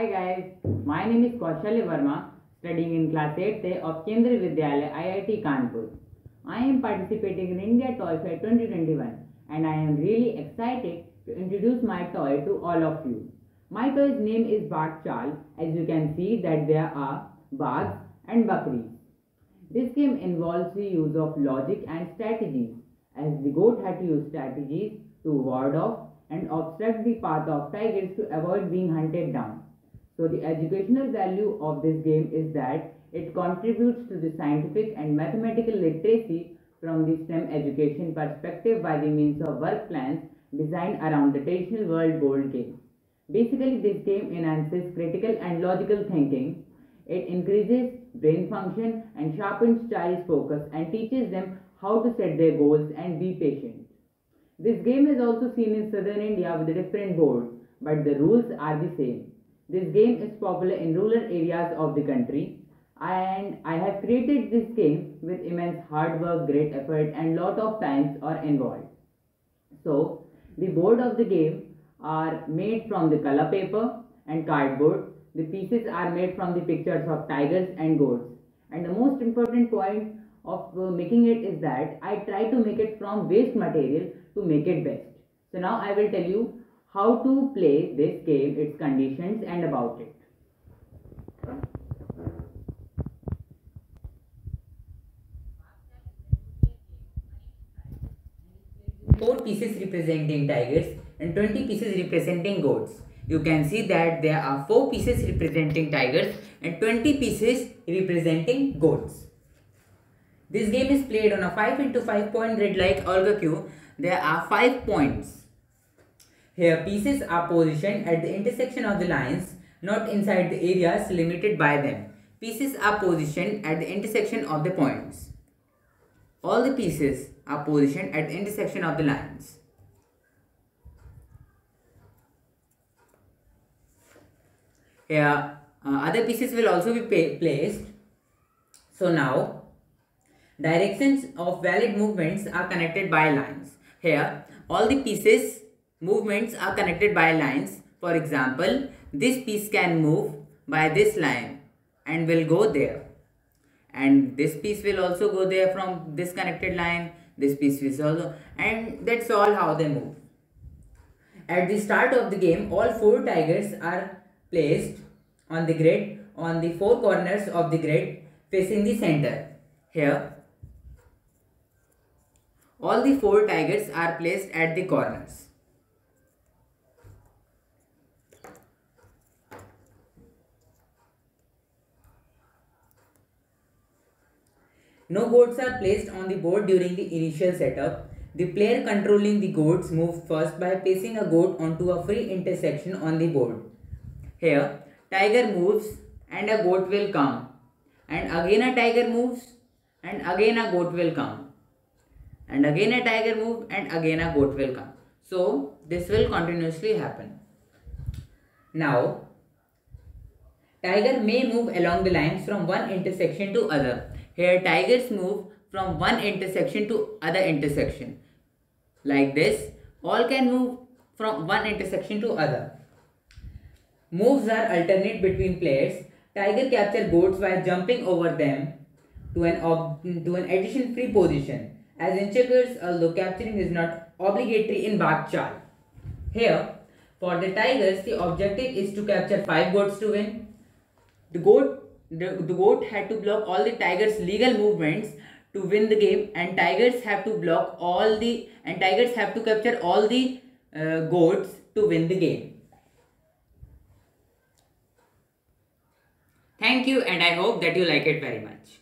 Hi guys, my name is Kaushalya Verma, studying in class 8th of Kendriya Vidyalaya IIT Kanpur. I am participating in India Toy Fair 2021 and I am really excited to introduce my toy to all of you. My toy's name is Bag Chal. As you can see that there are bags and bakris. This game involves the use of logic and strategies, as the goat had to use strategies to ward off and obstruct the path of tigers to avoid being hunted down. So the educational value of this game is that it contributes to the scientific and mathematical literacy from the STEM education perspective by the means of work plans designed around the traditional world board game. Basically, this game enhances critical and logical thinking. It increases brain function and sharpens child's focus and teaches them how to set their goals and be patient. This game is also seen in southern India with different boards, but the rules are the same. This game is popular in rural areas of the country, and I have created this game with immense hard work, great effort and lot of times are involved. So, the board of the game are made from the color paper and cardboard. The pieces are made from the pictures of tigers and goats. And the most important point of making it is that I try to make it from waste material to make it best. So now I will tell you how to play this game, its conditions and about it. Four pieces representing tigers and 20 pieces representing goats. You can see that there are 4 pieces representing tigers and 20 pieces representing goats. This game is played on a 5x5 point grid like Olga cube. There are 5 points. Here pieces are positioned at the intersection of the lines, not inside the areas limited by them. Pieces are positioned at the intersection of the points. All the pieces are positioned at the intersection of the lines. Here other pieces will also be placed. So now directions of valid movements are connected by lines. Here all the pieces movements are connected by lines. For example, this piece can move by this line and will go there. And this piece will also go there from this connected line. This piece is also, and that's all how they move. At the start of the game, all 4 tigers are placed on the grid on the 4 corners of the grid facing the center. Here all the 4 tigers are placed at the corners. No goats are placed on the board during the initial setup. The player controlling the goats moves first by placing a goat onto a free intersection on the board. Here, tiger moves and a goat will come. And again a tiger moves and again a goat will come. And again a tiger moves and again a goat will come. So, this will continuously happen. Now, tiger may move along the lines from one intersection to other. Here tigers move from one intersection to other intersection. Like this, all can move from one intersection to other. Moves are alternate between players. Tiger capture goats by jumping over them to an addition free position. As in checkers, although capturing is not obligatory in Bag Chal. Here, for the tigers, the objective is to capture 5 goats to win. The goat had to block all the tigers' legal movements to win the game, and tigers have to capture all the goats to win the game. Thank you, and I hope that you like it very much.